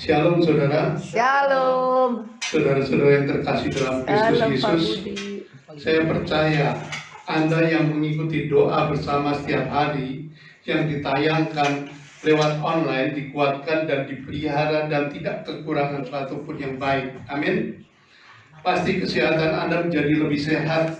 Shalom saudara. Shalom. Saudara-saudara yang terkasih dalam Kristus Yesus, saya percaya Anda yang mengikuti doa bersama setiap hari yang ditayangkan lewat online dikuatkan dan dipelihara dan tidak kekurangan suatu pun yang baik. Amin. Pasti kesehatan Anda menjadi lebih sehat.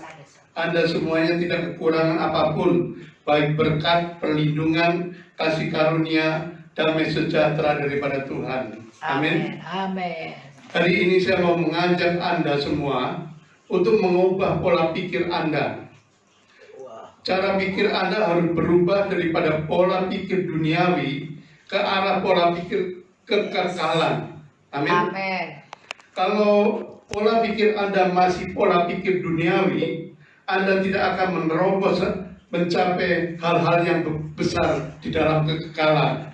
Anda semuanya tidak kekurangan apapun, baik berkat, perlindungan, kasih karunia, damai sejahtera daripada Tuhan. Amin. Amin. Hari ini saya mau mengajak Anda semua untuk mengubah pola pikir Anda. Cara pikir Anda harus berubah daripada pola pikir duniawi ke arah pola pikir kekekalan. Amin. Amin. Kalau pola pikir Anda masih pola pikir duniawi, Anda tidak akan menerobos mencapai hal-hal yang besar di dalam kekekalan.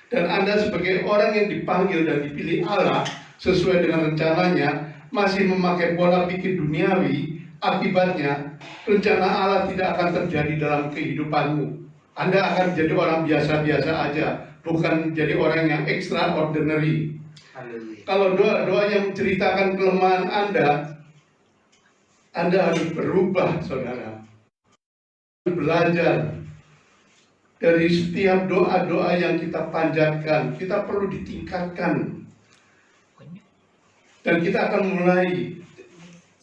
Dan Anda sebagai orang yang dipanggil dan dipilih Allah sesuai dengan rencananya masih memakai pola pikir duniawi, akibatnya rencana Allah tidak akan terjadi dalam kehidupanmu. Anda akan jadi orang biasa-biasa aja, bukan jadi orang yang extraordinary. Kalau doa-doa yang menceritakan kelemahan Anda harus berubah, saudara. Belajar dari setiap doa-doa yang kita panjatkan, kita perlu ditingkatkan. Dan kita akan mulai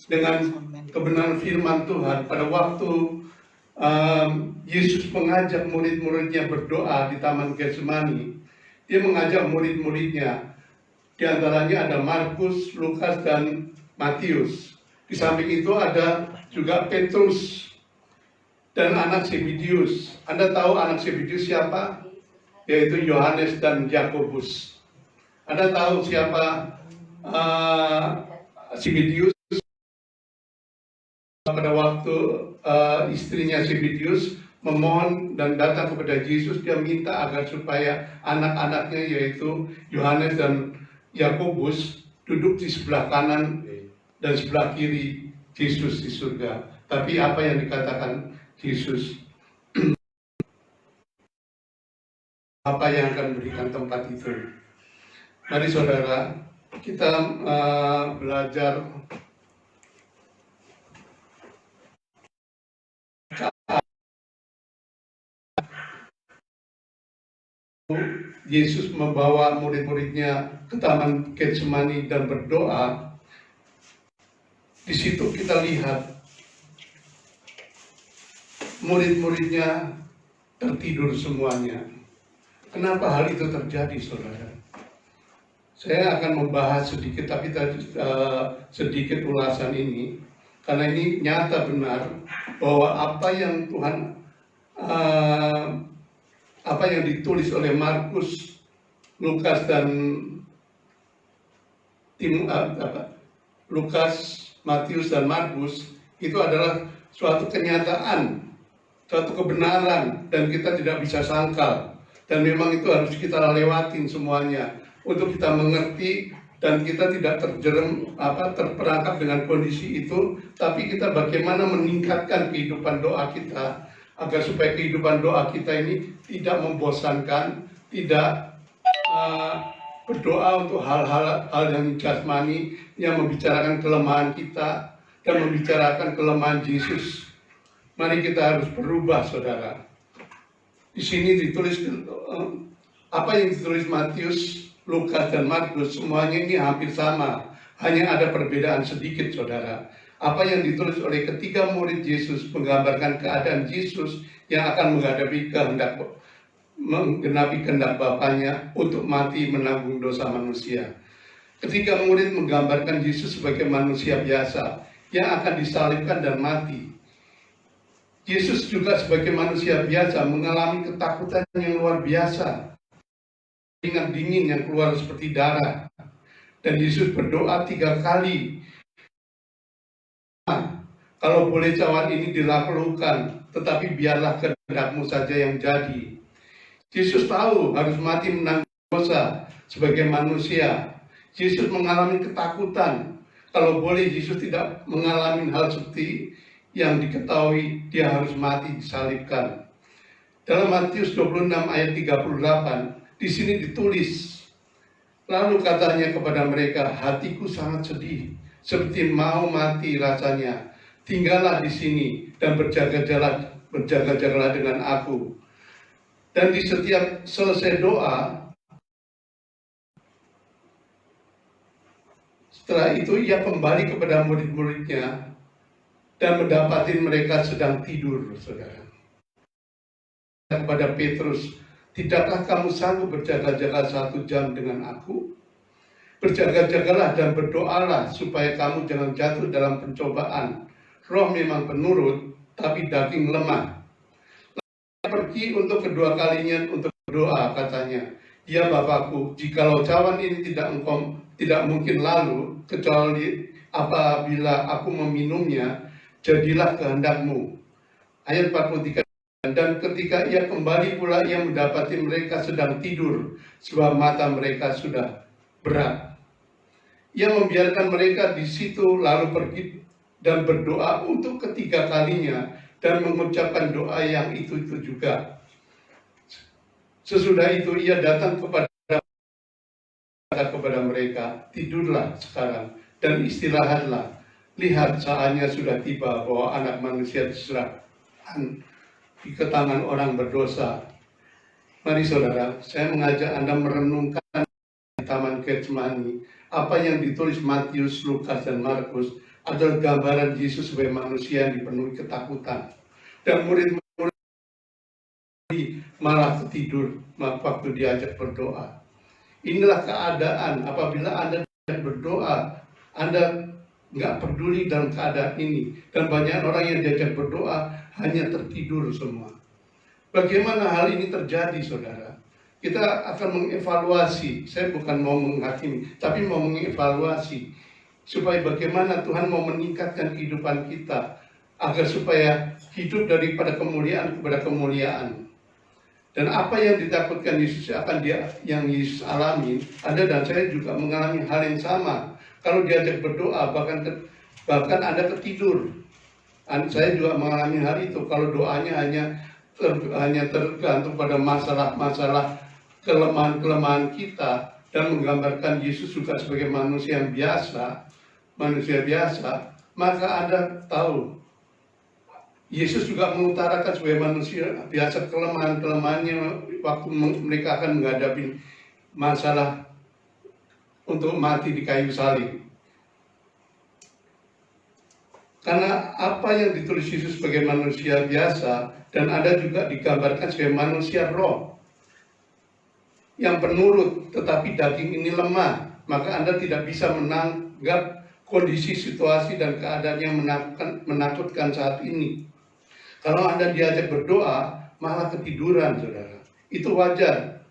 dengan kebenaran firman Tuhan. Pada waktu Yesus mengajak murid-muridnya berdoa di Taman Getsemani, dia mengajak murid-muridnya. Di antaranya ada Markus, Lukas, dan Matius. Di samping itu ada juga Petrus dan anak Zebedeus. Anda tahu anak Zebedeus siapa? Yaitu Yohanes dan Yakobus. Anda tahu siapa Zebedeus? Pada waktu istrinya Zebedeus memohon dan datang kepada Yesus, dia minta agar supaya anak-anaknya yaitu Yohanes dan Yakobus duduk di sebelah kanan dan sebelah kiri Yesus di surga. Tapi apa yang dikatakan Yesus, apa yang akan memberikan tempat itu? Mari saudara, kita belajar Yesus membawa murid-muridnya ke Taman Getsemani dan berdoa. Di situ kita lihat murid-muridnya tertidur semuanya. Kenapa hal itu terjadi, saudara? Saya akan membahas sedikit, tapi sedikit ulasan ini, karena ini nyata benar bahwa apa yang Tuhan, apa yang ditulis oleh Markus, Lukas, dan Lukas, Matius, dan Markus itu adalah suatu kenyataan, suatu kebenaran, dan kita tidak bisa sangkal. Dan memang itu harus kita lewatin semuanya untuk kita mengerti dan kita tidak terperangkap dengan kondisi itu, tapi kita bagaimana meningkatkan kehidupan doa kita agar supaya kehidupan doa kita ini tidak membosankan, tidak berdoa untuk hal-hal yang jasmani yang membicarakan kelemahan kita dan membicarakan kelemahan Yesus. Mari kita harus berubah, saudara. Di sini ditulis apa yang ditulis Matius, Lukas, dan Markus, semuanya ini hampir sama. Hanya ada perbedaan sedikit, saudara. Apa yang ditulis oleh ketiga murid Yesus menggambarkan keadaan Yesus yang akan menggenapi kehendak Bapaknya untuk mati menanggung dosa manusia. Ketiga murid menggambarkan Yesus sebagai manusia biasa yang akan disalibkan dan mati. Yesus juga sebagai manusia biasa mengalami ketakutan yang luar biasa, keringat dingin yang keluar seperti darah. Dan Yesus berdoa 3 kali, kalau boleh cawan ini dilakukan, tetapi biarlah kehendak-Mu saja yang jadi. Yesus tahu harus mati menanggung dosa sebagai manusia. Yesus mengalami ketakutan. Kalau boleh Yesus tidak mengalami hal seperti yang diketahui dia harus mati disalibkan. Dalam Matius 26 ayat 38, di sini ditulis Lalu katanya kepada mereka, hatiku sangat sedih, seperti mau mati rasanya. Tinggallah di sini dan berjaga-jagalah dengan aku. Dan di setiap selesai doa, setelah itu ia kembali kepada murid-muridnya dan mendapati mereka sedang tidur, saudara. Kepada Petrus, tidakkah kamu sanggup berjaga-jaga 1 jam dengan aku? Berjaga-jagalah dan berdoalah supaya kamu jangan jatuh dalam pencobaan. Roh memang penurut, tapi daging lemah. Pergi untuk kedua kalinya untuk berdoa, katanya. Ya Bapakku, jikalau cawan ini tidak mungkin lalu, kecuali apabila aku meminumnya, jadilah kehendakmu. Ayat 43. Dan ketika ia kembali pula, ia mendapati mereka sedang tidur, sebab mata mereka sudah berat. Ia membiarkan mereka di situ, lalu pergi dan berdoa untuk ketiga kalinya, dan mengucapkan doa yang itu juga. Sesudah itu ia datang kepada mereka, tidurlah sekarang dan istirahatlah. Lihat, saatnya sudah tiba bahwa Anak Manusia diserahkan ke tangan orang berdosa. Mari saudara, saya mengajak Anda merenungkan di Taman Getsemani. Apa yang ditulis Matius, Lukas, dan Markus adalah gambaran Yesus sebagai manusia yang dipenuhi ketakutan. Dan murid-murid malah ketidur waktu diajak berdoa. Inilah keadaan apabila Anda berdoa, Anda nggak peduli dalam keadaan ini. Dan banyak orang yang diajak berdoa hanya tertidur semua. Bagaimana hal ini terjadi, saudara? Kita akan mengevaluasi. Saya bukan mau menghakimi, tapi mau mengevaluasi. Supaya bagaimana Tuhan mau meningkatkan kehidupan kita. Agar supaya hidup daripada kemuliaan kepada kemuliaan. Dan apa yang ditakutkan Yesus yang Yesus alami, Anda dan saya juga mengalami hal yang sama. Kalau diajak berdoa, bahkan Anda tertidur. Saya juga mengalami hal itu. Kalau doanya hanya tergantung pada masalah-masalah kelemahan-kelemahan kita dan menggambarkan Yesus juga sebagai manusia biasa, maka Anda tahu Yesus juga mengutarakan sebagai manusia biasa kelemahan-kelemahannya waktu mereka akan menghadapi masalah untuk mati di kayu salib. Karena apa yang ditulis Yesus sebagai manusia biasa dan ada juga digambarkan sebagai manusia roh yang penurut, tetapi daging ini lemah, maka Anda tidak bisa menanggap kondisi, situasi, dan keadaan yang menakutkan saat ini. Kalau Anda diajak berdoa, malah ketiduran, saudara. Itu wajar,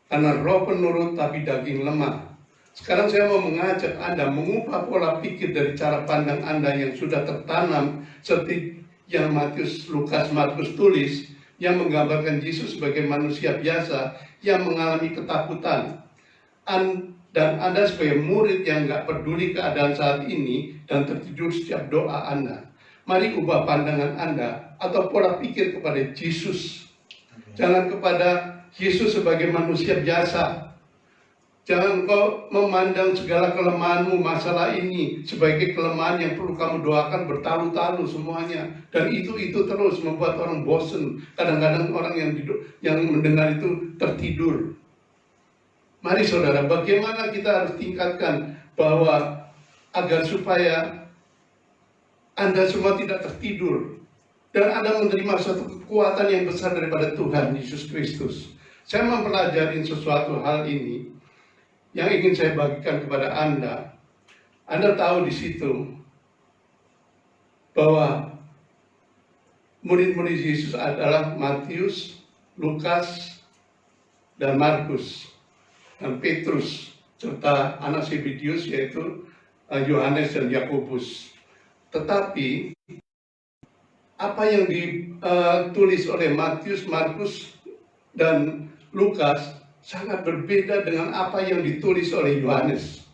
karena roh penurut tapi daging lemah. Sekarang saya mau mengajak Anda mengubah pola pikir dari cara pandang Anda yang sudah tertanam seperti yang Matius, Lukas, Markus tulis, yang menggambarkan Yesus sebagai manusia biasa yang mengalami ketakutan. Dan Anda sebagai murid yang nggak peduli keadaan saat ini dan tertidur setiap doa Anda. Mari ubah pandangan Anda atau pola pikir kepada Yesus. Jangan kepada Yesus sebagai manusia biasa. Jangan kau memandang segala kelemahanmu masalah ini sebagai kelemahan yang perlu kamu doakan bertalu-talu semuanya. Dan itu terus membuat orang bosan. Kadang-kadang orang yang mendengar itu tertidur. Mari saudara, bagaimana kita harus tingkatkan bahwa agar supaya Anda semua tidak tertidur. Dan Anda menerima suatu kekuatan yang besar daripada Tuhan Yesus Kristus. Saya mempelajari sesuatu hal ini yang ingin saya bagikan kepada Anda. Anda tahu di situ bahwa murid-murid Yesus adalah Matius, Lukas, dan Markus, dan Petrus, serta anak Zebedeus yaitu Yohanes dan Yakobus. Tetapi apa yang ditulis oleh Matius, Markus, dan Lukas sangat berbeda dengan apa yang ditulis oleh Yohanes.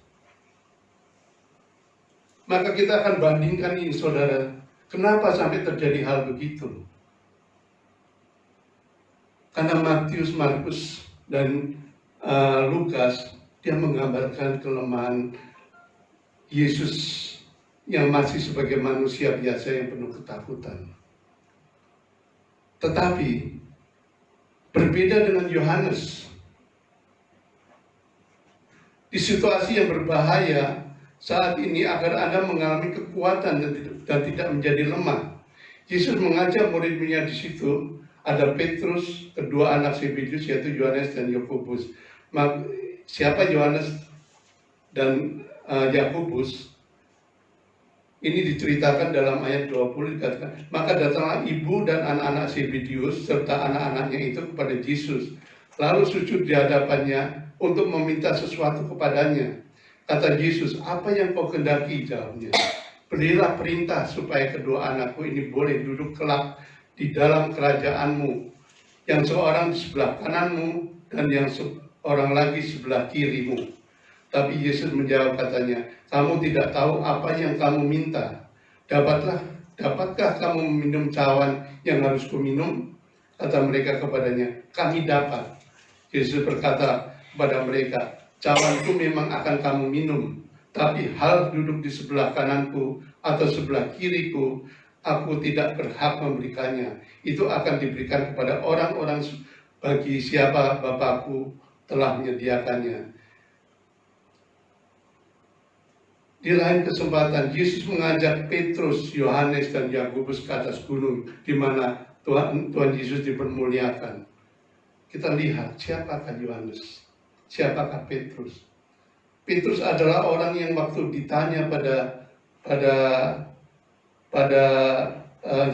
Maka kita akan bandingkan ini, saudara. Kenapa sampai terjadi hal begitu? Karena Matius, Markus, dan Lukas dia menggambarkan kelemahan Yesus yang masih sebagai manusia biasa yang penuh ketakutan. Tetapi berbeda dengan Yohanes, di situasi yang berbahaya saat ini agar Anda mengalami kekuatan dan tidak menjadi lemah. Yesus mengajak murid-muridnya di situ, ada Petrus, kedua anak Zebedius yaitu Yohanes dan Yakobus. Siapa Yohanes dan Yakobus? Ini diceritakan dalam ayat 20, dikatakan, maka datanglah ibu dan anak-anak Zebedius serta anak-anaknya itu kepada Yesus, lalu sujud di hadapannya untuk meminta sesuatu kepadanya. Kata Yesus, apa yang kau kehendaki? Jawabnya, berilah perintah supaya kedua anakku ini boleh duduk kelak di dalam kerajaanmu, yang seorang di sebelah kananmu dan yang seorang lagi sebelah kirimu. Tapi Yesus menjawab katanya, kamu tidak tahu apa yang kamu minta. Dapatkah kamu meminum cawan yang harus kuminum? Kata mereka kepadanya, kami dapat. Yesus berkata kepada mereka, cawanku memang akan kamu minum, tapi hal duduk di sebelah kananku atau sebelah kiriku, aku tidak berhak memberikannya. Itu akan diberikan kepada orang-orang bagi siapa Bapakku telah menyediakannya. Di lain kesempatan, Yesus mengajak Petrus, Yohanes, dan Yakobus ke atas gunung, di mana Tuhan Yesus dipermuliakan. Kita lihat siapakah Yohanes, siapakah Petrus. Petrus adalah orang yang waktu ditanya pada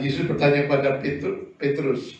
Yesus bertanya pada Petrus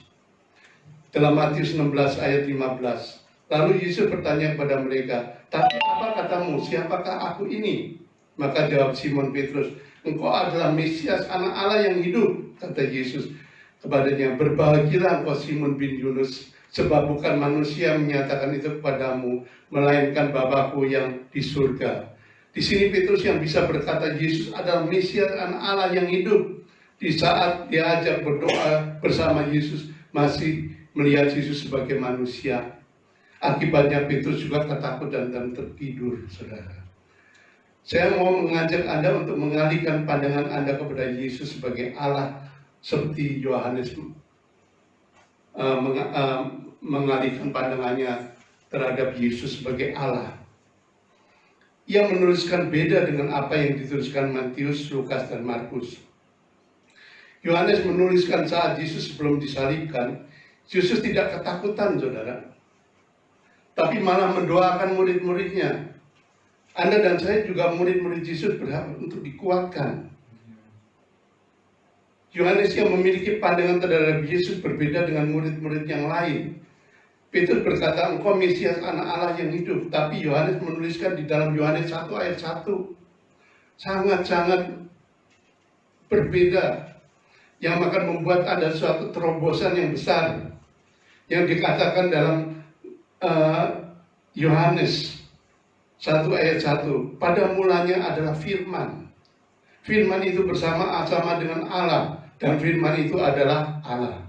dalam Matius 16 ayat 15. Lalu Yesus bertanya kepada mereka, tapi apa katamu, siapakah aku ini? Maka jawab Simon Petrus, engkau adalah Mesias, anak Allah yang hidup. Kata Yesus kepadanya, berbahagialah engkau Simon bin Yunus, sebab bukan manusia menyatakan itu kepadamu, melainkan Bapakku yang di surga. Di sini Petrus yang bisa berkata Yesus adalah Mesias, anak Allah yang hidup. Di saat diajak berdoa bersama Yesus, masih melihat Yesus sebagai manusia. Akibatnya Petrus juga ketakutan dan tertidur, saudara. Saya mau mengajak Anda untuk mengalihkan pandangan Anda kepada Yesus sebagai Allah, seperti Yohanes mengalihkan pandangannya terhadap Yesus sebagai Allah. Ia menuliskan beda dengan apa yang dituliskan Matius, Lukas, dan Markus. Yohanes menuliskan saat Yesus sebelum disalibkan, Yesus tidak ketakutan, saudara, tapi malah mendoakan murid-muridnya. Anda dan saya juga murid-murid Yesus berhak untuk dikuatkan. Yohanes yang memiliki pandangan terhadap Yesus berbeda dengan murid-murid yang lain. Petrus berkata, engkau Mesias, anak Allah yang hidup. Tapi Yohanes menuliskan di dalam Yohanes 1 ayat 1. Sangat-sangat berbeda. Yang akan membuat ada suatu terobosan yang besar. Yang dikatakan dalam Yohanes 1 ayat 1. Pada mulanya adalah firman. Firman itu bersama-sama dengan Allah. Dan firman itu adalah Allah.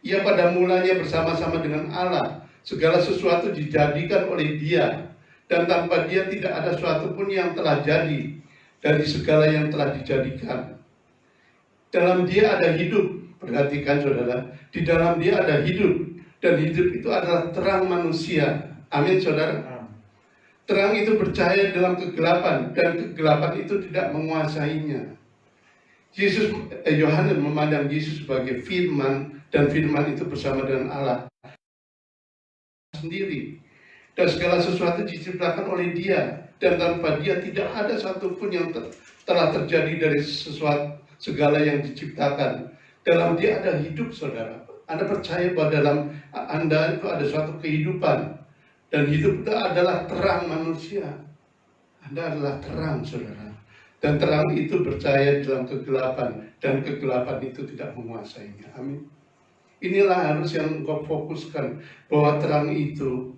Ia pada mulanya bersama-sama dengan Allah. Segala sesuatu dijadikan oleh Dia. Dan tanpa Dia tidak ada sesuatu pun yang telah jadi. Dari segala yang telah dijadikan. Dalam Dia ada hidup. Perhatikan saudara. Di dalam Dia ada hidup. Dan hidup itu adalah terang manusia. Amin saudara. Terang itu bercahaya dalam kegelapan, dan kegelapan itu tidak menguasainya. Yohanes memandang Yesus sebagai firman, dan firman itu bersama dengan Allah sendiri. Dan segala sesuatu diciptakan oleh Dia, dan tanpa Dia tidak ada satupun yang telah terjadi dari segala yang diciptakan. Dalam Dia ada hidup, saudara. Anda percaya bahwa dalam Anda itu ada suatu kehidupan. Dan hidup itu adalah terang manusia. Anda adalah terang, saudara. Dan terang itu percaya dalam kegelapan. Dan kegelapan itu tidak menguasainya. Amin. Inilah harus yang engkau fokuskan. Bahwa terang itu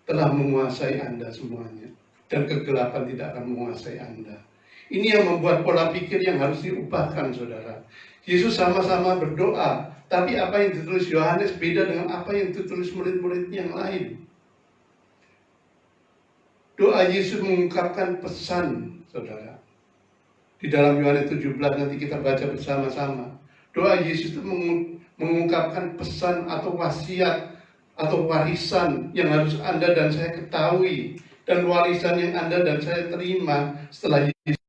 telah menguasai Anda semuanya. Dan kegelapan tidak akan menguasai Anda. Ini yang membuat pola pikir yang harus diubahkan, saudara. Yesus sama-sama berdoa. Tapi apa yang ditulis Yohanes beda dengan apa yang ditulis murid-murid yang lain. Doa Yesus mengungkapkan pesan, saudara. Di dalam Yohanes 17 nanti kita baca bersama-sama. Doa Yesus itu mengungkapkan pesan atau wasiat atau warisan yang harus Anda dan saya ketahui. Dan warisan yang Anda dan saya terima setelah Yesus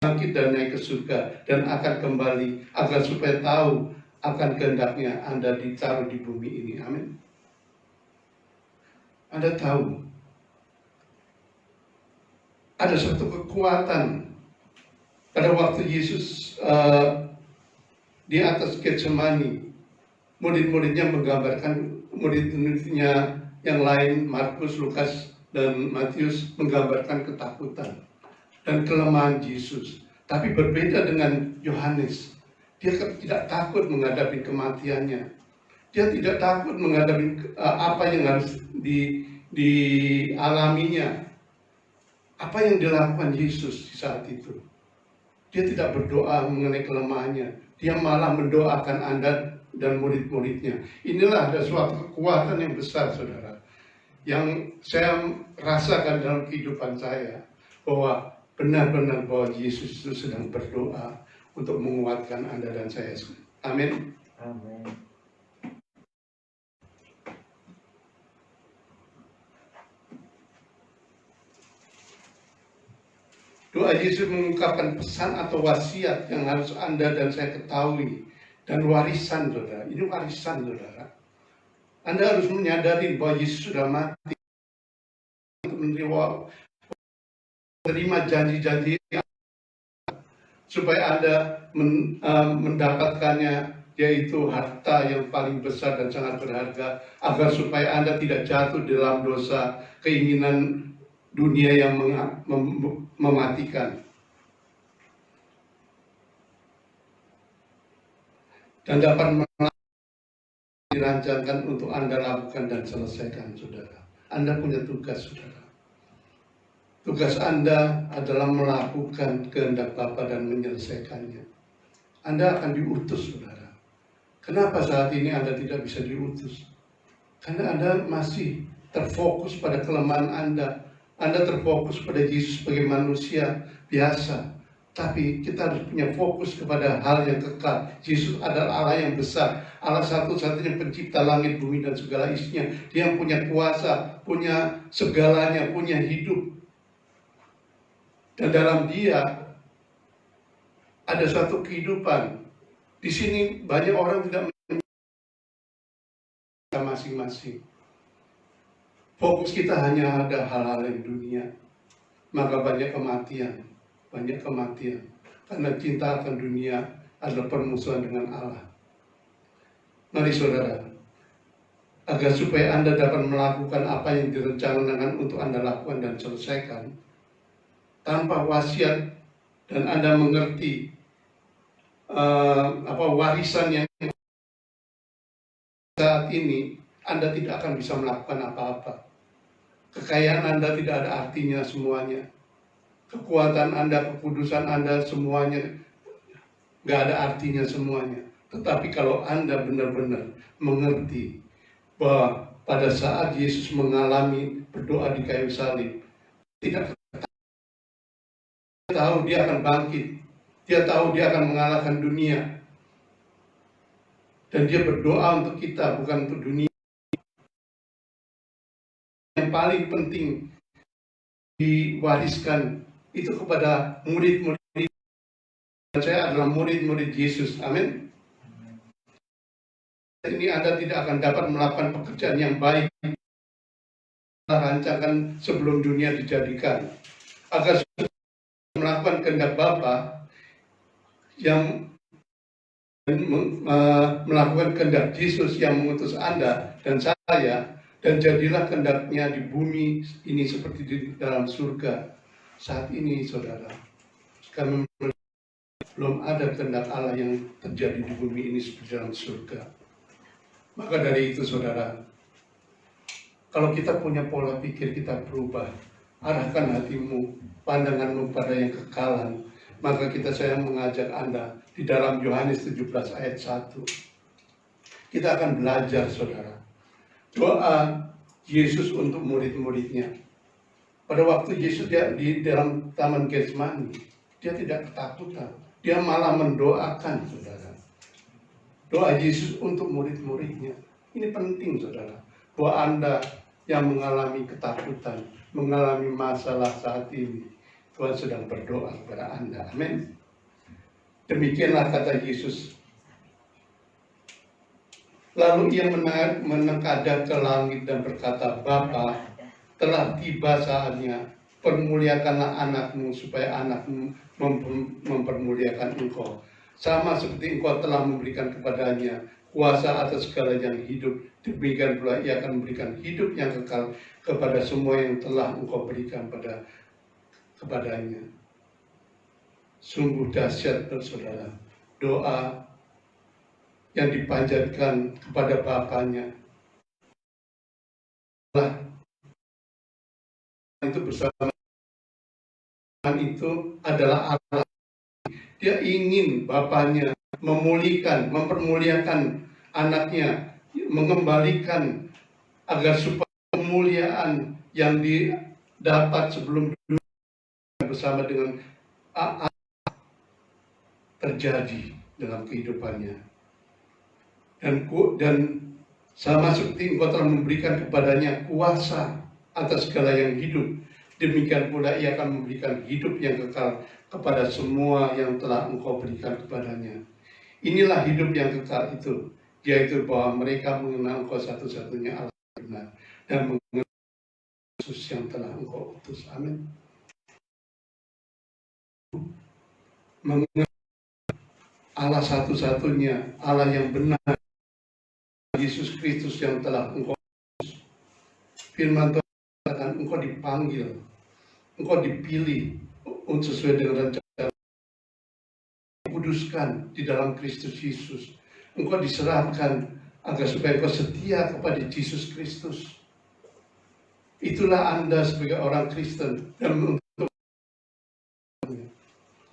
bangkit dan naik ke surga dan akan kembali agar supaya tahu akan kehendaknya Anda ditaruh di bumi ini. Amin. Anda tahu ada satu kekuatan pada waktu Yesus di atas Getsemani. Murid-muridnya menggambarkan, murid-muridnya yang lain, Markus, Lukas, dan Matius menggambarkan ketakutan dan kelemahan Yesus. Tapi berbeda dengan Yohanes. Dia tidak takut menghadapi kematiannya. Dia tidak takut menghadapi apa yang harus dialaminya. Apa yang dilakukan Yesus di saat itu. Dia tidak berdoa mengenai kelemahannya. Dia malah mendoakan Anda dan murid-muridnya. Inilah ada suatu kekuatan yang besar, saudara, yang saya rasakan dalam kehidupan saya, bahwa benar-benar bahwa Yesus itu sedang berdoa untuk menguatkan Anda dan saya. Amin. Amin. Doa Yesus mengungkapkan pesan atau wasiat yang harus Anda dan saya ketahui. Dan warisan, saudara. Ini warisan, saudara. Anda harus menyadari bahwa Yesus sudah mati untuk menerima janji-janji supaya Anda mendapatkannya, yaitu harta yang paling besar dan sangat berharga, agar supaya Anda tidak jatuh dalam dosa keinginan dunia yang mematikan. Dan dapat dirancangkan untuk Anda lakukan dan selesaikan, saudara. Anda punya tugas, saudara. Tugas Anda adalah melakukan kehendak Bapa dan menyelesaikannya. Anda akan diutus, saudara. Kenapa saat ini Anda tidak bisa diutus? Karena Anda masih terfokus pada kelemahan Anda. Anda terfokus pada Yesus sebagai manusia biasa. Tapi kita harus punya fokus kepada hal yang kekal. Yesus adalah Allah yang besar, Allah satu-satunya pencipta langit, bumi, dan segala isinya. Dia yang punya kuasa, punya segalanya, punya hidup. Dan dalam Dia ada satu kehidupan. Di sini banyak orang tidak masing-masing. Fokus kita hanya ada hal-hal yang dunia. Maka banyak kematian. Banyak kematian, karena cinta akan dunia adalah permusuhan dengan Allah. Mari saudara, agar supaya Anda dapat melakukan apa yang direncanakan untuk Anda lakukan dan selesaikan, tanpa wasiat dan Anda mengerti warisan yang saat ini, Anda tidak akan bisa melakukan apa-apa. Kekayaan Anda tidak ada artinya semuanya. Kekuatan Anda, kekudusan Anda, semuanya nggak ada artinya semuanya. Tetapi kalau Anda benar-benar mengerti bahwa pada saat Yesus mengalami berdoa di kayu salib, tidak tahu Dia akan bangkit, Dia tahu Dia akan mengalahkan dunia, dan Dia berdoa untuk kita, bukan untuk dunia. Yang paling penting diwariskan itu kepada murid-murid. Saya adalah murid-murid Yesus. Amin. Ini Anda tidak akan dapat melakukan pekerjaan yang baik rancangkan sebelum dunia dijadikan. Agar melakukan kehendak Bapa yang melakukan kehendak Yesus yang mengutus Anda dan saya, dan jadilah kehendaknya di bumi ini seperti di dalam surga. Saat ini, saudara, kami belum ada kehendak Allah yang terjadi di bumi ini seperti dalam surga. Maka dari itu, saudara, kalau kita punya pola pikir, kita berubah, arahkan hatimu, pandanganmu pada yang kekalan, maka saya mengajak Anda di dalam Yohanes 17 ayat 1. Kita akan belajar, saudara, doa Yesus untuk murid-muridnya. Pada waktu Yesus dia di dalam Taman Getsemani, dia tidak ketakutan. Dia malah mendoakan, saudara. Doa Yesus untuk murid-muridnya. Ini penting, saudara. Bahwa Anda yang mengalami ketakutan, mengalami masalah saat ini, Tuhan sedang berdoa kepada Anda. Amin. Demikianlah kata Yesus. Lalu ia menengadah ke langit dan berkata, Bapa, telah tiba saatnya, permuliakanlah anakmu supaya anakmu mempermuliakan engkau. Sama seperti engkau telah memberikan kepadanya kuasa atas segala yang hidup, demikian pula ia akan memberikan hidup yang kekal kepada semua yang telah engkau berikan kepadanya. Sungguh dahsyat, saudara, doa yang dipanjatkan kepada Bapaknya itu bersama itu adalah Allah. Dia ingin Bapaknya mempermuliakan anaknya, mengembalikan agar supaya kemuliaan yang didapat sebelum dunia bersama dengan Allah terjadi dalam kehidupannya. Dan sama seperti engkau telah memberikan kepadanya kuasa atas segala yang hidup, demikian pula ia akan memberikan hidup yang kekal kepada semua yang telah engkau berikan kepadanya. Inilah hidup yang kekal itu, yaitu bahwa mereka mengenal engkau satu-satunya Allah yang benar dan mengenal Yesus yang telah engkau utus. Amin. Mengenal Allah satu-satunya, Allah yang benar, Yesus Kristus yang telah engkau utus. Firman Tuhan katakan engkau dipanggil, engkau dipilih untuk sesuai dengan rencana, dikuduskan di dalam Kristus Yesus. Engkau diserahkan agar supaya engkau setia kepada Yesus Kristus. Itulah Anda sebagai orang Kristen, dan untuk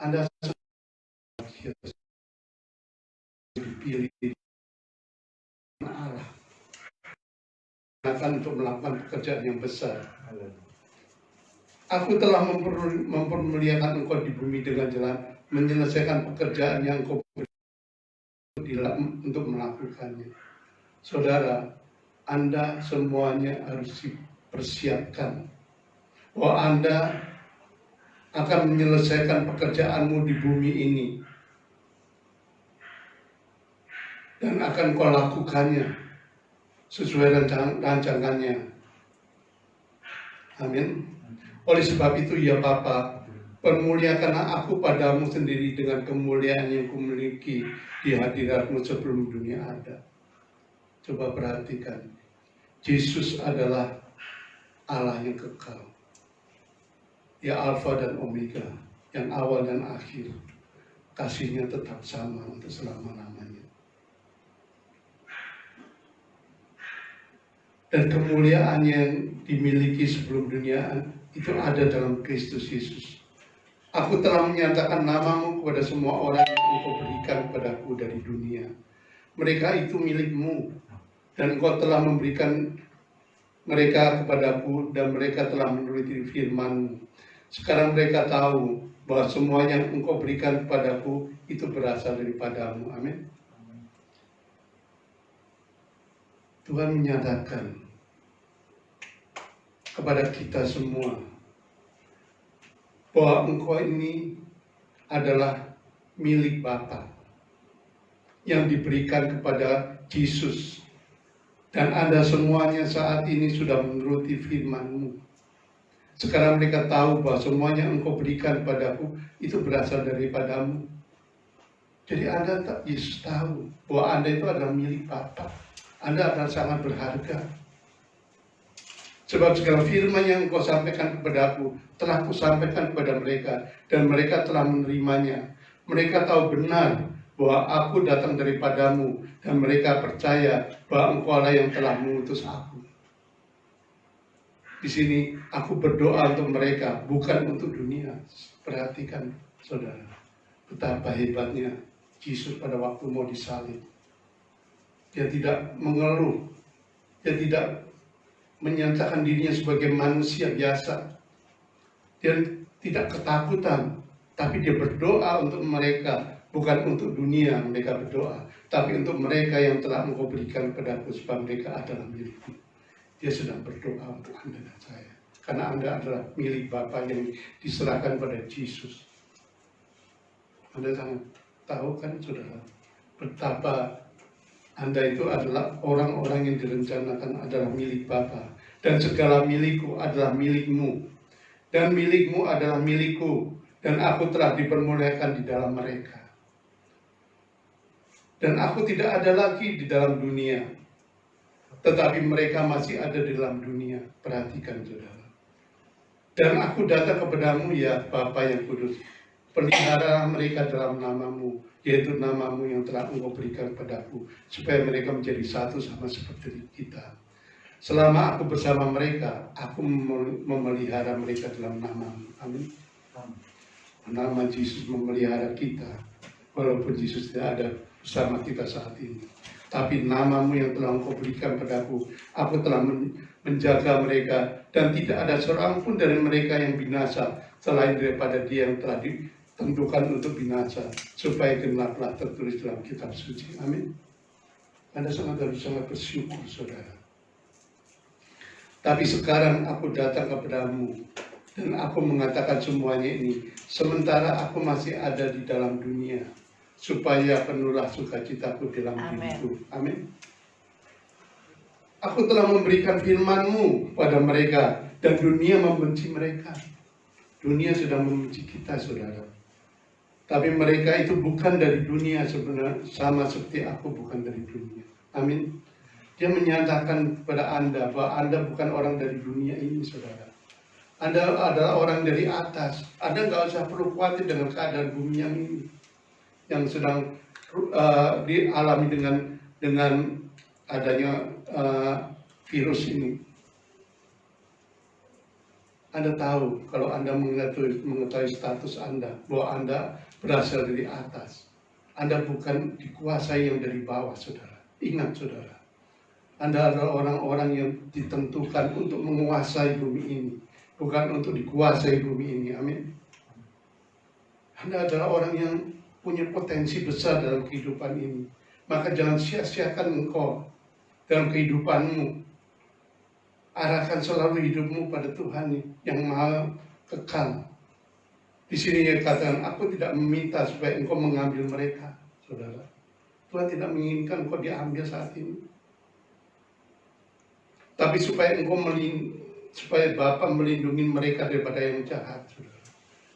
Anda dipilih Allah akan untuk melakukan pekerjaan yang besar. Aku telah mempermuliakan engkau di bumi dengan jalan menyelesaikan pekerjaan yang engkau untuk melakukannya. Saudara, Anda semuanya harus dipersiapkan bahwa Anda akan menyelesaikan pekerjaanmu di bumi ini dan akan kau lakukannya sesuai rancangannya. Amin. Oleh sebab itu, ya Bapa, permuliakanlah aku padamu sendiri dengan kemuliaan yang kumiliki di hadiratmu sebelum dunia ada. Coba perhatikan, Yesus adalah Allah yang kekal, ya Alfa dan Omega, yang awal dan akhir. Kasihnya tetap sama untuk selama-lamanya. Dan kemuliaan yang dimiliki sebelum dunia itu ada dalam Kristus Yesus. Aku telah menyatakan namamu kepada semua orang yang engkau berikan kepadaku dari dunia. Mereka itu milikmu, dan engkau telah memberikan mereka kepadaku, dan mereka telah menuruti firman-Mu. Sekarang mereka tahu bahwa semua yang engkau berikan kepadaku itu berasal daripadamu. Amin. Tuhan menyatakan kepada kita semua bahwa engkau ini adalah milik Bapa yang diberikan kepada Yesus, dan Anda semuanya saat ini sudah menuruti firman-Mu. Sekarang mereka tahu bahwa semuanya engkau berikan padaku itu berasal daripadamu. Jadi Anda Yesus tahu bahwa Anda itu adalah milik Bapa. Anda adalah sangat berharga. Sebab segala firman yang engkau sampaikan kepadaku telah kusampaikan kepada mereka, dan mereka telah menerimanya. Mereka tahu benar bahwa aku datang daripadamu, dan mereka percaya bahwa engkau lah yang telah mengutus aku. Di sini aku berdoa untuk mereka, bukan untuk dunia. Perhatikan saudara, betapa hebatnya Yesus pada waktu mau disalib. Dia tidak mengeluh, dia tidak menyatakan dirinya sebagai manusia biasa, Dia tidak ketakutan, tapi dia berdoa untuk mereka, bukan untuk dunia mereka berdoa, tapi untuk mereka yang telah Engkau berikan kepadaku, sebab mereka adalah milikku. Dia sedang berdoa untuk Anda dan saya, karena Anda adalah milik Bapa yang diserahkan pada Yesus. Anda sangat tahu kan, saudara, betapa Anda itu adalah orang-orang yang direncanakan adalah milik Bapa, dan segala milikku adalah milikmu, dan milikmu adalah milikku, dan aku telah dipermuliakan di dalam mereka. Dan aku tidak ada lagi di dalam dunia, tetapi mereka masih ada di dalam dunia. Perhatikan, saudara. Dan aku datang kepadamu, ya Bapa yang kudus, pelihara mereka dalam namamu, yaitu namamu yang telah Engkau berikan padaku, supaya mereka menjadi satu sama seperti kita. Selama aku bersama mereka, aku memelihara mereka dalam namamu. Amin. Nama Yesus memelihara kita, walaupun Yesus tidak ada bersama kita saat ini. Tapi namamu yang telah Engkau berikan padaku, aku telah menjaga mereka, dan tidak ada seorang pun dari mereka yang binasa, selain daripada dia yang telah ditentukan untuk binasa, supaya genaplah tertulis dalam kitab suci. Amin. Anda harus sangat bersyukur, saudara. Tapi sekarang aku datang kepadamu, dan aku mengatakan semuanya ini, sementara aku masih ada di dalam dunia, supaya penuhlah sukacitaku dalam diriku. Amin. Aku telah memberikan firman-Mu pada mereka, dan dunia membenci mereka. Dunia sudah membenci kita, saudara. Tapi mereka itu bukan dari dunia sebenarnya, sama seperti aku bukan dari dunia. Amin. Dia menyatakan kepada Anda bahwa Anda bukan orang dari dunia ini, saudara. Anda adalah orang dari atas. Anda nggak usah perlu khawatir dengan keadaan bumi yang ini, yang sedang dialami dengan adanya virus ini. Anda tahu, kalau Anda mengetahui status Anda, bahwa Anda berasal dari atas. Anda bukan dikuasai yang dari bawah, saudara. Ingat, saudara. Anda adalah orang-orang yang ditentukan untuk menguasai bumi ini, bukan untuk dikuasai bumi ini. Amin. Anda adalah orang yang punya potensi besar dalam kehidupan ini. Maka jangan sia-siakan engkau dalam kehidupanmu. Arahkan selalu hidupmu pada Tuhan yang Maha Kekal. Di sini dia katakan, aku tidak meminta supaya engkau mengambil mereka, saudara. Tuhan tidak menginginkan engkau diambil saat ini. Tapi supaya Bapa melindungi mereka daripada yang jahat, saudara.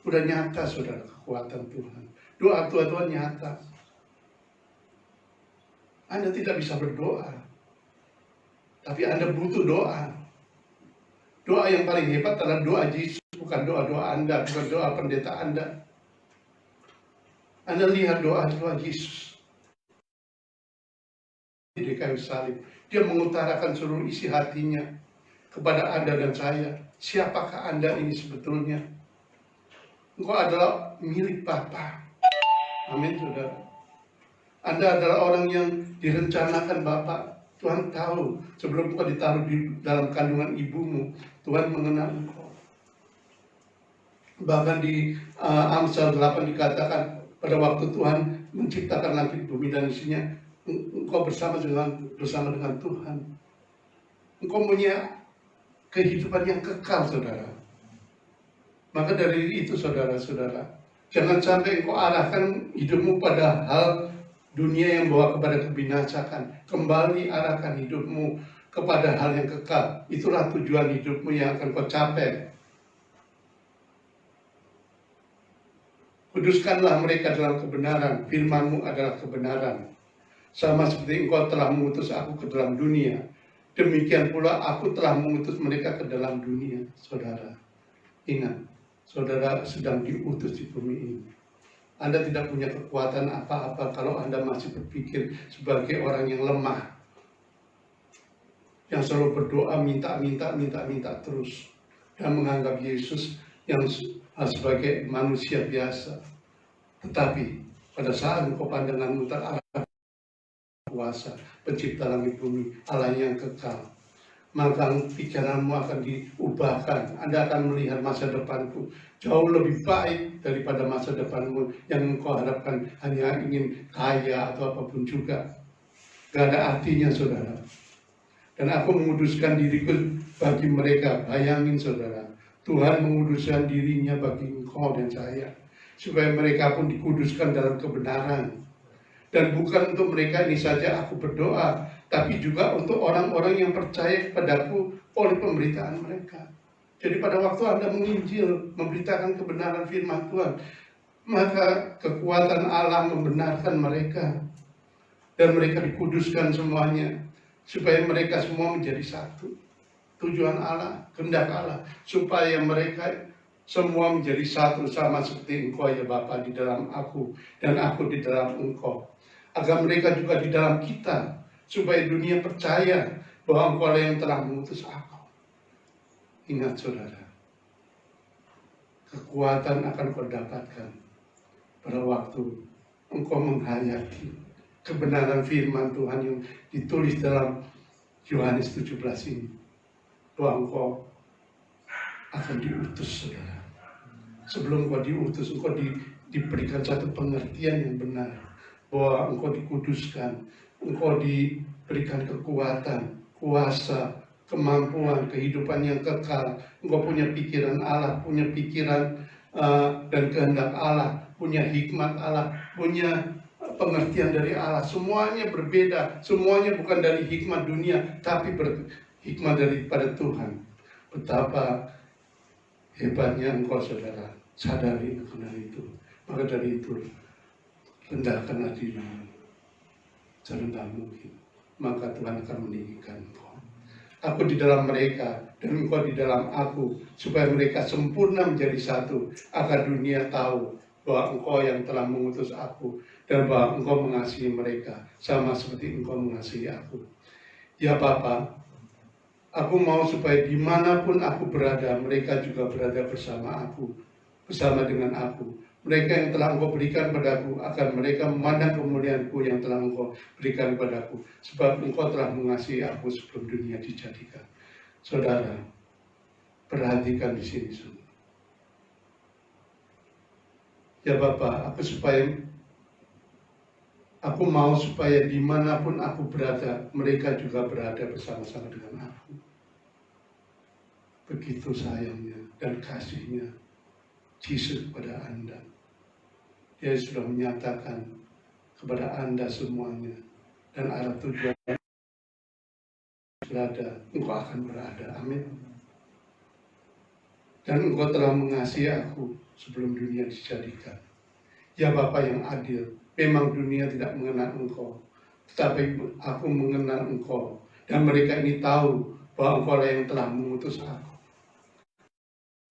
Udah nyata, saudara, kekuatan Tuhan. Doa Tuhan nyata. Anda tidak bisa berdoa, tapi Anda butuh doa. Doa yang paling hebat adalah doa Yesus, bukan doa-doa Anda, bukan doa pendeta Anda. Anda lihat doa-doa Yesus di kayu salib. Dia mengutarakan seluruh isi hatinya kepada Anda dan saya. Siapakah Anda ini sebetulnya? Engkau adalah milik Bapa. Amin, saudara. Anda adalah orang yang direncanakan Bapa. Tuhan tahu sebelum engkau ditaruh di dalam kandungan ibumu, Tuhan mengenal engkau. Bahkan di Amsal 8 dikatakan, pada waktu Tuhan menciptakan langit bumi dan isinya, engkau bersama dengan Tuhan. Engkau punya kehidupan yang kekal, saudara. Maka dari itu, saudara-saudara, jangan sampai engkau arahkan hidupmu pada hal dunia yang bawa kepada kebinasaan. Kembali arahkan hidupmu kepada hal yang kekal. Itulah tujuan hidupmu yang akan kau capai. Kuduskanlah mereka dalam kebenaran. Firman-Mu adalah kebenaran. Sama seperti engkau telah mengutus aku ke dalam dunia, demikian pula aku telah mengutus mereka ke dalam dunia, saudara. Ingat, saudara sedang diutus di bumi ini. Anda tidak punya kekuatan apa-apa kalau Anda masih berpikir sebagai orang yang lemah, yang selalu berdoa minta terus, dan menganggap Yesus yang sebagai manusia biasa. Tetapi pada saat engkau pandanganmu terarah kuasa pencipta langit bumi, Allah yang kekal, maka pikiranmu akan diubahkan. Anda akan melihat masa depanku jauh lebih baik daripada masa depanmu yang engkau harapkan hanya ingin kaya atau apapun juga. Gak ada artinya, saudara. Dan aku menguduskan diriku bagi mereka. Bayangin, saudara, Tuhan menguduskan dirinya bagi engkau dan saya, supaya mereka pun dikuduskan dalam kebenaran. Dan bukan untuk mereka ini saja aku berdoa, tapi juga untuk orang-orang yang percaya kepadaku oleh pemberitaan mereka. Jadi pada waktu Anda menginjil, memberitakan kebenaran firman Tuhan, maka kekuatan Allah membenarkan mereka. Dan mereka dikuduskan semuanya, supaya mereka semua menjadi satu. Tujuan Allah, kehendak Allah, supaya mereka semua menjadi satu, sama seperti engkau ya Bapa di dalam aku, dan aku di dalam engkau. Agar mereka juga di dalam kita, supaya dunia percaya bahwa engkau yang telah mengutus aku. Ingat, saudara, kekuatan akan kau dapatkan pada waktu engkau menghayati kebenaran firman Tuhan yang ditulis dalam Yohanes 17 ini, bahwa engkau akan diutus, saudara. Sebelum engkau diutus, engkau diberikan satu pengertian yang benar, bahwa engkau dikuduskan, engkau diberikan kekuatan, kuasa, kemampuan, kehidupan yang kekal. Engkau punya pikiran Allah, punya pikiran dan kehendak Allah, punya hikmat Allah, punya pengertian dari Allah. Semuanya berbeda, semuanya bukan dari hikmat dunia, tapi hikmat daripada Tuhan. Betapa hebatnya engkau, saudara, sadari akan itu. Maka dari itu, rendahkanlah dirimu serendah mungkin, maka Tuhan akan meninggikan engkau. Aku di dalam mereka dan engkau di dalam aku, supaya mereka sempurna menjadi satu, agar dunia tahu bahwa engkau yang telah mengutus aku, dan bahwa engkau mengasihi mereka sama seperti engkau mengasihi aku. Ya Bapa, aku mau supaya dimanapun aku berada, mereka juga berada bersama aku, bersama dengan aku. Mereka yang telah engkau berikan padaku, akan mereka memandang kemuliaanku yang telah engkau berikan padaku, sebab engkau telah mengasihi aku sebelum dunia dijadikan. Saudara, perhatikan di sini semua. Ya Bapa, aku mau supaya dimanapun aku berada, mereka juga berada bersama-sama dengan aku. Begitu sayangnya dan kasihnya Yesus kepada Anda. Dia sudah menyatakan kepada Anda semuanya, dan arah tujuan berada, engkau akan berada. Amin. Dan engkau telah mengasihi aku sebelum dunia dijadikan. Ya Bapa yang adil, memang dunia tidak mengenal engkau, tetapi aku mengenal engkau, dan mereka ini tahu bahwa engkau lah yang telah mengutus aku.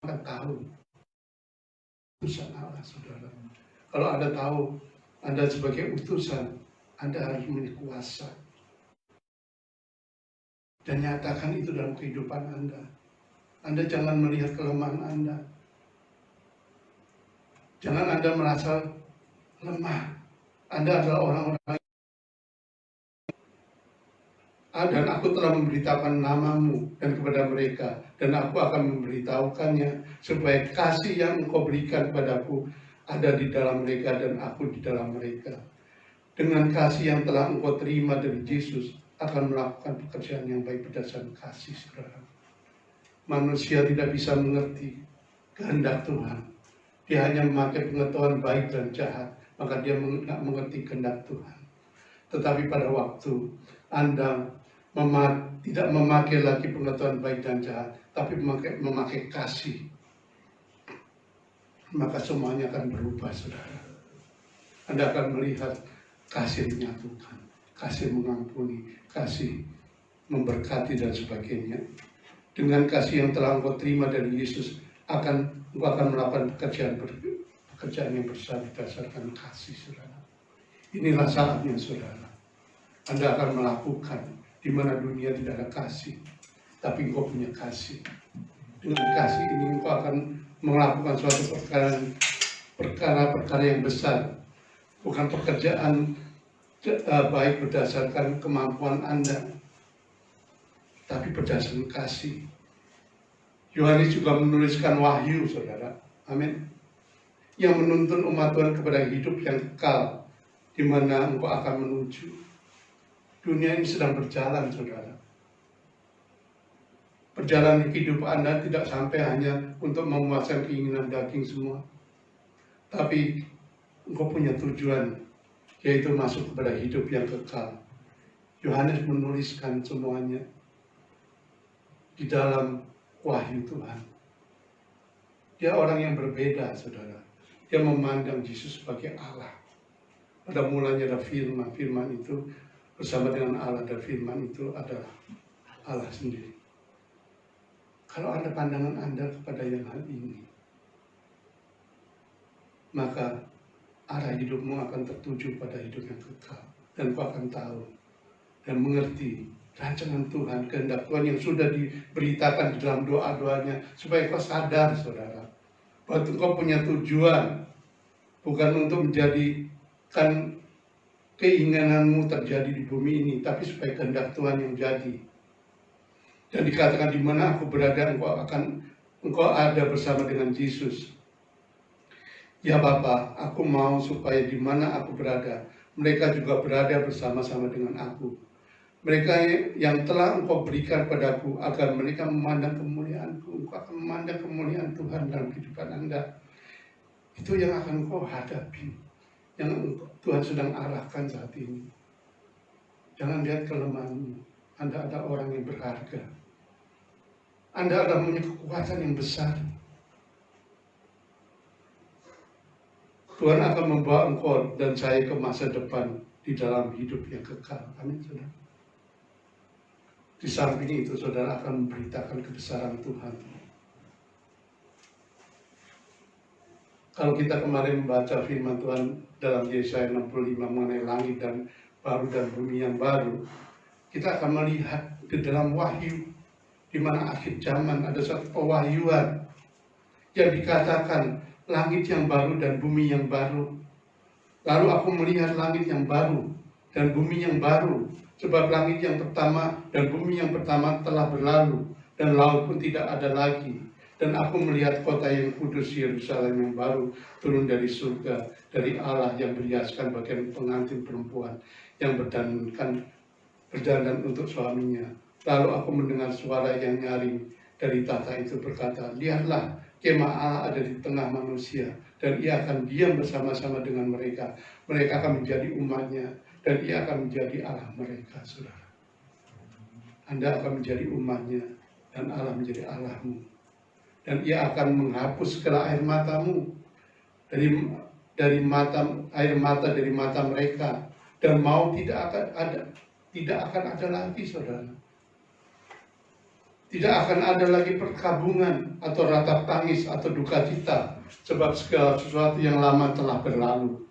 Mereka tahu utusan Allah, saudara. Kalau Anda tahu Anda sebagai utusan, Anda harus memiliki kuasa dan nyatakan itu dalam kehidupan Anda. Anda jangan melihat kelemahan Anda. Jangan Anda merasa lemah. Anda adalah orang-orang, dan aku telah memberitakan namamu dan kepada mereka, dan aku akan memberitahukannya, supaya kasih yang engkau berikan kepadaku ada di dalam mereka dan aku di dalam mereka. Dengan kasih yang telah engkau terima dari Yesus, akan melakukan pekerjaan yang baik berdasarkan kasih, saudara. Manusia tidak bisa mengerti kehendak Tuhan. Dia hanya memakai pengetahuan baik dan jahat, maka dia tidak mengerti kehendak Tuhan. Tetapi pada waktu Anda tidak memakai lagi pengetahuan baik dan jahat, tapi memakai kasih, maka semuanya akan berubah, saudara. Anda akan melihat kasih menyatukan, kasih mengampuni, kasih memberkati dan sebagainya. Dengan kasih yang telah engkau terima dari Yesus, engkau akan melakukan pekerjaan yang besar berdasarkan kasih, saudara. Inilah saatnya, saudara. Anda akan melakukan di mana dunia tidak ada kasih, tapi engkau punya kasih. Dengan kasih ini engkau akan melakukan suatu perkara-perkara yang besar, bukan pekerjaan baik berdasarkan kemampuan Anda, tapi berdasarkan kasih. Yohanes juga menuliskan wahyu, saudara. Amin. Yang menuntun umat Tuhan kepada hidup yang kekal, di mana engkau akan menuju. Dunia ini sedang berjalan, saudara. Perjalanan hidup Anda tidak sampai hanya untuk memuaskan keinginan daging semua. Tapi engkau punya tujuan, yaitu masuk kepada hidup yang kekal. Yohanes menuliskan semuanya di dalam wahyu Tuhan. Dia orang yang berbeda, saudara. Dia memandang Yesus sebagai Allah. Pada mulanya ada firman, firman itu bersama dengan Allah, dan firman itu adalah Allah sendiri. Kalau Anda pandangan Anda kepada yang hal ini, maka arah hidupmu akan tertuju pada hidup yang kekal. Dan kau akan tahu dan mengerti rancangan Tuhan, kehendak Tuhan yang sudah diberitakan di dalam doa-doanya, supaya kau sadar, saudara, bahwa kau punya tujuan, bukan untuk menjadikan keinginanmu terjadi di bumi ini, tapi supaya kehendak Tuhan yang jadi. Dan dikatakan di mana aku berada, engkau ada bersama dengan Yesus. Ya Bapa, aku mau supaya di mana aku berada, mereka juga berada bersama-sama dengan aku. Mereka yang telah engkau berikan padaku, agar mereka memandang kemuliaanku. Engkau akan memandang kemuliaan Tuhan dalam kehidupan Anda. Itu yang akan engkau hadapi, yang Tuhan sedang arahkan saat ini. Jangan lihat kelemahanmu. Anda adalah orang yang berharga. Anda adalah punya kekuatan yang besar. Tuhan akan membawa engkau dan saya ke masa depan di dalam hidup yang kekal. Amin, saudara. Di samping itu, saudara akan memberitakan kebesaran Tuhan. Kalau kita kemarin membaca firman Tuhan dalam Yesaya 65 mengenai langit dan baru dan bumi yang baru, kita akan melihat di dalam wahyu, di mana akhir zaman ada satu pewahyuan yang dikatakan langit yang baru dan bumi yang baru. Lalu aku melihat langit yang baru dan bumi yang baru, sebab langit yang pertama dan bumi yang pertama telah berlalu, dan laut pun tidak ada lagi. Dan aku melihat kota yang kudus, Yerusalem yang baru, turun dari surga, dari Allah, yang berhiaskan bagian pengantin perempuan, yang berdandan untuk suaminya. Lalu aku mendengar suara yang nyaring dari tahta itu berkata, lihatlah, kemah Allah ada di tengah manusia, dan ia akan diam bersama-sama dengan mereka. Mereka akan menjadi umatnya, dan ia akan menjadi Allah mereka, saudara. Anda akan menjadi umatnya, dan Allah menjadi Allahmu. Dan ia akan menghapus segala air matamu dari air mata dari mata mereka, dan maut tidak akan ada lagi, saudara. Tidak akan ada lagi perkabungan atau ratap tangis atau duka cita, sebab segala sesuatu yang lama telah berlalu.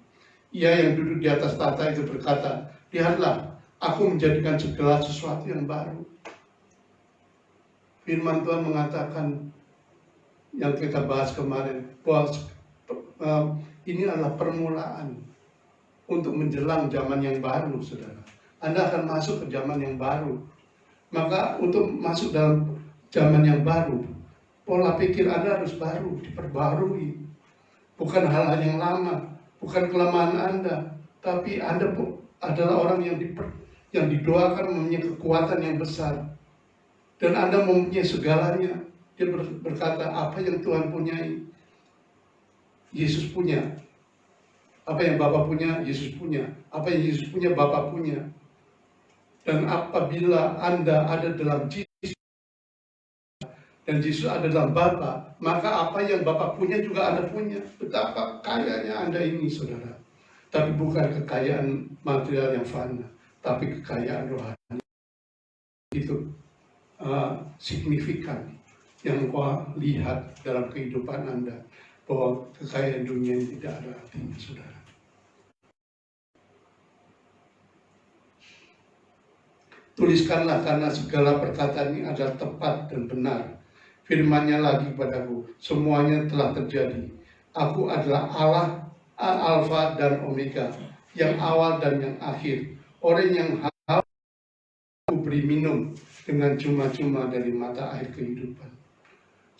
Ia yang duduk di atas tahta itu berkata, lihatlah, aku menjadikan segala sesuatu yang baru. Firman Tuhan mengatakan, yang kita bahas kemarin, bahwa ini adalah permulaan untuk menjelang zaman yang baru, saudara. Anda akan masuk ke zaman yang baru. Maka untuk masuk dalam zaman yang baru, pola pikir Anda harus baru, diperbarui. Bukan hal-hal yang lama, bukan kelemahan Anda, tapi Anda adalah orang yang didoakan mempunyai kekuatan yang besar. Dan Anda mempunyai segalanya. Dia berkata, apa yang Tuhan punyai, Yesus punya. Apa yang Bapa punya, Yesus punya. Apa yang Yesus punya, Bapa punya. Dan apabila Anda ada dalam Yesus dan Yesus ada dalam Bapa, maka apa yang Bapa punya juga Anda punya. Betapa kayanya Anda ini, saudara. Tapi bukan kekayaan material yang fana, tapi kekayaan rohani. Itu signifikan yang kau lihat dalam kehidupan Anda, bahwa kekayaan dunia ini tidak ada artinya, saudara. Tuliskanlah, karena segala perkataan ini adalah tepat dan benar. Firman-Nya lagi padaku, semuanya telah terjadi. Aku adalah Allah, Alfa dan Omega, yang awal dan yang akhir. Orang yang aku beri minum dengan cuma-cuma dari mata air kehidupan.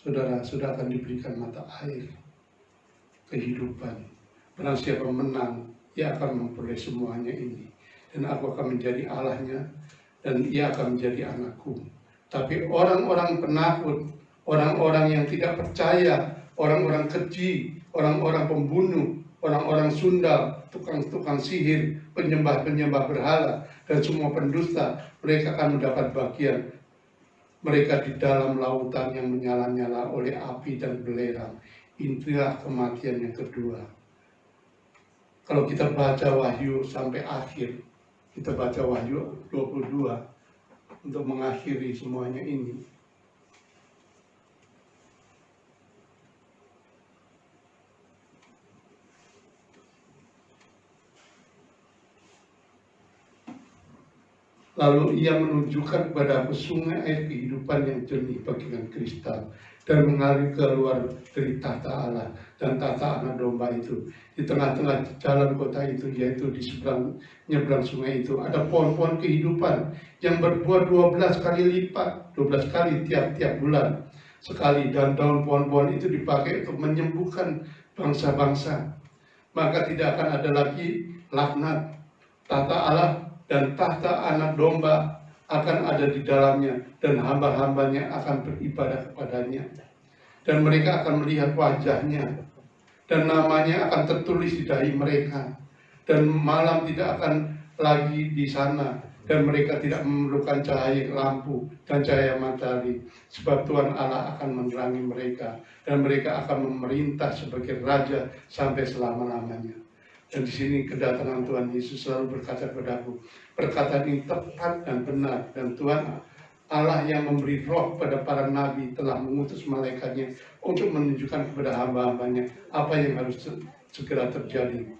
Saudara sudah akan diberikan mata air kehidupan. Barang siapa menang, ia akan memperoleh semuanya ini. Dan aku akan menjadi Allahnya, dan ia akan menjadi anakku. Tapi orang-orang penakut, orang-orang yang tidak percaya, orang-orang keji, orang-orang pembunuh, orang-orang sundal, tukang-tukang sihir, penyembah-penyembah berhala, dan semua pendusta, mereka akan mendapat bagian. Mereka di dalam lautan yang menyala-nyala oleh api dan belerang. Inilah kematian yang kedua. Kalau kita baca Wahyu sampai akhir, kita baca Wahyu 22 untuk mengakhiri semuanya ini. Lalu ia menunjukkan kepada aku sungai air kehidupan yang jernih bagaikan kristal dan mengalir keluar dari tahta Allah dan tahta anak domba itu. Di tengah-tengah jalan kota itu, yaitu di seberang nyebrang sungai itu, ada pohon-pohon kehidupan yang berbuah 12 kali lipat, 12 kali tiap-tiap bulan sekali, dan daun pohon-pohon itu dipakai untuk menyembuhkan bangsa-bangsa. Maka tidak akan ada lagi laknat. Tahta Allah dan tahta anak domba akan ada di dalamnya, dan hamba-hambanya akan beribadah kepadanya, dan mereka akan melihat wajahnya, dan namanya akan tertulis di dahi mereka, dan malam tidak akan lagi di sana, dan mereka tidak memerlukan cahaya lampu dan cahaya matahari, sebab Tuhan Allah akan menerangi mereka, dan mereka akan memerintah sebagai raja sampai selama-lamanya. Dan di sini kedatangan Tuhan Yesus selalu berkata kepadaku, perkataan ini tepat dan benar, dan Tuhan Allah yang memberi roh kepada para nabi telah mengutus malaikatnya untuk menunjukkan kepada hamba-hambanya apa yang harus segera terjadi.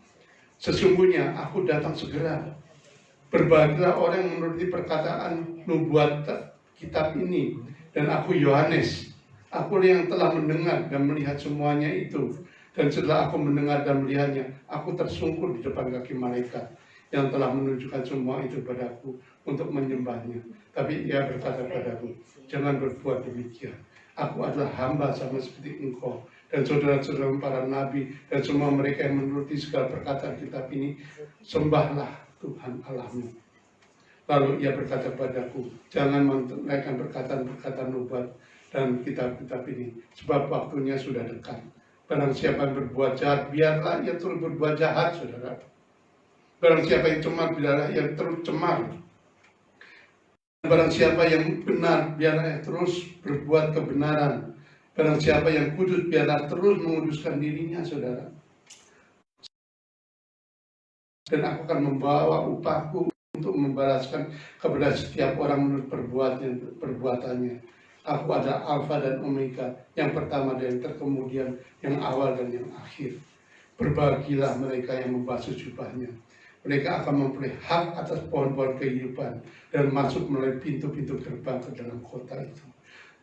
Sesungguhnya aku datang segera. Berbahagialah orang yang menuruti perkataan nubuat kitab ini. Dan aku Yohanes, aku yang telah mendengar dan melihat semuanya itu. Dan setelah aku mendengar dan melihatnya, aku tersungkur di depan kaki malaikat yang telah menunjukkan semua itu padaku untuk menyembahnya. Tapi ia berkata padaku, jangan berbuat demikian. Aku adalah hamba sama seperti engkau dan saudara-saudara para nabi dan semua mereka yang menuruti segala perkataan kitab ini. Sembahlah Tuhan Allahmu. Lalu ia berkata padaku, jangan menaikkan perkataan-perkataan nubuat dan kitab-kitab ini, sebab waktunya sudah dekat. Barang siapa yang berbuat jahat, biarlah ia terus berbuat jahat, saudara. Barang siapa yang cemar, biarlah ia terus cemar. Barang siapa yang benar, biarlah ia terus berbuat kebenaran. Barang siapa yang kudus, biarlah terus menguduskan dirinya, saudara. Dan aku akan membawa upahku untuk membalaskan kepada setiap orang menurut perbuatannya. Aku adalah Alfa dan Omega, yang pertama dan yang terkemudian, yang awal dan yang akhir. Berbahagialah mereka yang membasuh jubahnya. Mereka akan memperoleh hak atas pohon-pohon kehidupan dan masuk melalui pintu-pintu gerbang ke dalam kota itu.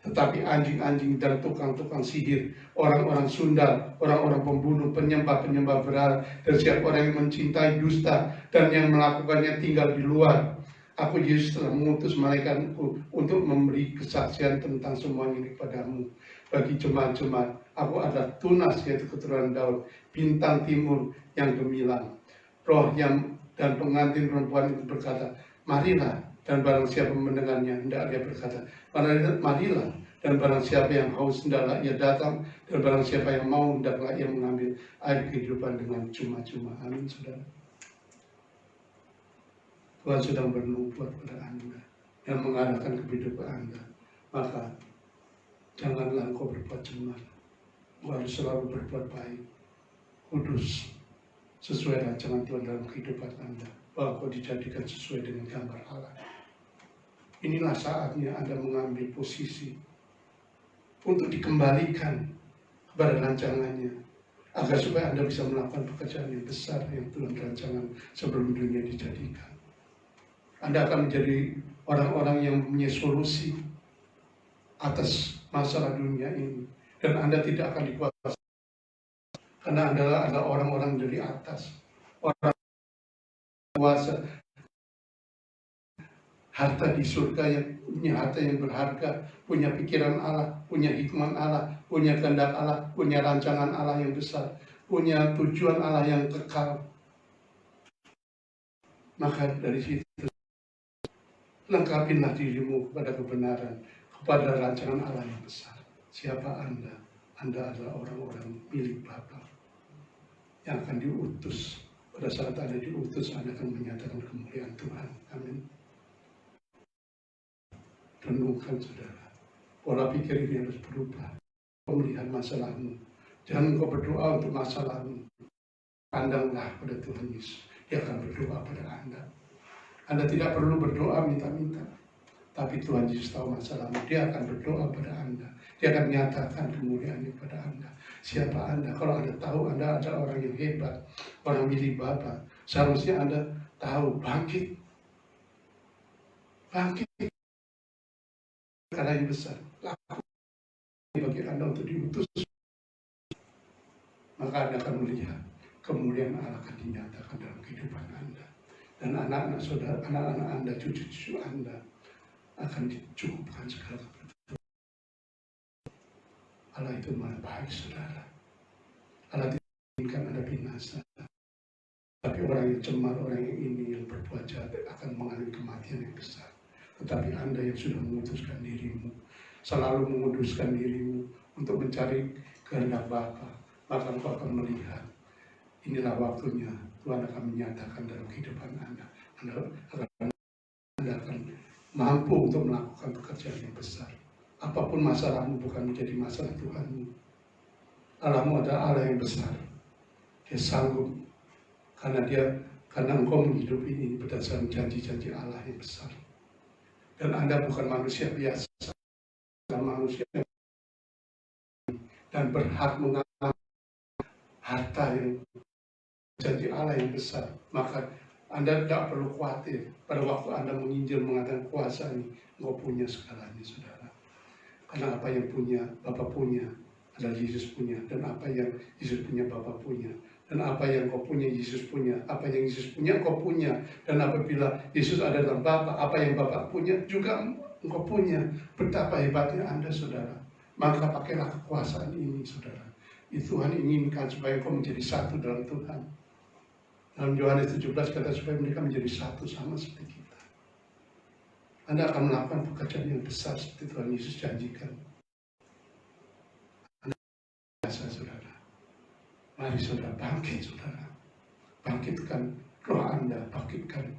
Tetapi anjing-anjing dan tukang-tukang sihir, orang-orang sundal, orang-orang pembunuh, penyembah-penyembah berhala, dan siapa orang yang mencintai dusta dan yang melakukannya tinggal di luar. Aku Yesus telah mengutus malaikatku untuk memberi kesaksian tentang semuanya kepadamu. Bagi jemaat-jemaat, aku adalah Tunas, yaitu keturunan Daud, bintang timur yang gemilang. Roh yang dan pengantin perempuan itu berkata, marilah. Dan barang siapa mendengarnya, hendak dia berkata, marilah. Dan barang siapa yang haus, hendaklah ia datang. Dan barang siapa yang mau, hendaklah ia mengambil air kehidupan dengan cuma-cuma. Amin, saudara. Tuhan sedang bernubuat pada Anda dan mengarahkan kehidupan Anda. Maka janganlah engkau berbuat cemar. Engkau harus selalu berbuat baik, kudus, sesuai rancangan Tuhan dalam kehidupan Anda. Bahwa engkau dijadikan sesuai dengan gambar Allah. Inilah saatnya Anda mengambil posisi untuk dikembalikan kepada rancangannya, agar supaya Anda bisa melakukan pekerjaan yang besar yang Tuhan rancangan sebelum dunia dijadikan. Anda akan menjadi orang-orang yang mempunyai solusi atas masalah dunia ini. Dan Anda tidak akan dikuasai. Karena Anda adalah orang-orang dari atas. Orang kuasa. harta di surga, yang punya harta yang berharga, punya pikiran Allah, punya hikmat Allah, punya kehendak Allah, punya rancangan Allah yang besar, punya tujuan Allah yang kekal. Maka dari situ lengkapilah dirimu kepada kebenaran, kepada rancangan Allah yang besar. Siapa Anda? Anda adalah orang-orang milik Bapa yang akan diutus. Pada saat Anda diutus, Anda akan menyatakan kemuliaan Tuhan. Amin. Renungkan saudara, pola pikir ini harus berubah. Kau melihat masalahmu, jangan kau berdoa untuk masalahmu. Pandanglah pada Tuhan Yesus, Dia akan berdoa pada Anda. Anda tidak perlu berdoa minta-minta, tapi Tuhan Yesus tahu masalahmu. Dia akan berdoa pada Anda. Dia akan menyatakan kemuliaan-Nya pada Anda. Siapa Anda? Kalau Anda tahu Anda adalah orang yang hebat, orang milik Bapa, seharusnya Anda tahu bangkit. Bangkit karena yang besar. Lakukan bagi Anda untuk diutus. Maka Anda akan melihat kemuliaan Allah akan dinyatakan dalam kehidupan Anda. Dan anak-anak saudara, anak-anak Anda, cucu-cucu Anda akan dicukupkan segala kebutuhan. Allah itu maha baik, saudara. Allah tidak inginkan Anda binasa. Tapi orang yang cemar, orang yang ini yang berbuat jahat akan mengalami kematian yang besar. Tetapi Anda yang sudah memutuskan dirimu, selalu menguduskan dirimu untuk mencari kehendak Bapa, maka engkau akan melihat inilah waktunya Tuhan akan menyatakan dalam kehidupan Anda. Anda akan mampu untuk melakukan pekerjaan yang besar. Apapun masalahmu bukan menjadi masalah Tuhanmu. Allahmu adalah Allah yang besar. Dia sanggup karena engkau menghidupi ini berdasarkan janji-janji Allah yang besar. Dan Anda bukan manusia biasa, manusia dan berhak mengalami harta yang janji Allah yang besar. Maka Anda tidak perlu khawatir pada waktu Anda menginjil mengatakan kuasa ini, engkau punya segalanya, saudara. Karena apa yang punya Bapa punya adalah Yesus punya, dan apa yang Yesus punya Bapa punya, dan apa yang kau punya Yesus punya, apa yang Yesus punya kau punya. Dan apabila Yesus ada dalam Bapa, apa yang Bapa punya juga engkau punya. Betapa hebatnya Anda, saudara. Maka pakailah kekuasaan ini, saudara. Itu Tuhan inginkan supaya kau menjadi satu dalam Tuhan. Dalam Yohanes 17 kata supaya mereka menjadi satu sama seperti kita. Anda akan melakukan pekerjaan yang besar seperti Tuhan Yesus janjikan. Anda biasa, saudara. Mari saudara bangkit, saudara. Bangkitkan roh Anda, bangkitkan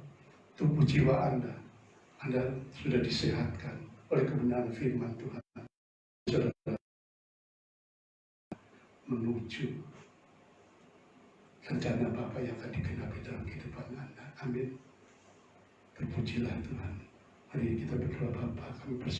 tubuh jiwa Anda. Anda sudah disehatkan oleh kebenaran firman Tuhan. Saudara menuju rencana Bapa yang akan digenapi dalam kehidupan Anda. Amin. Terpujilah Tuhan. Mari kita berdoa. Bapa, kami bersyukur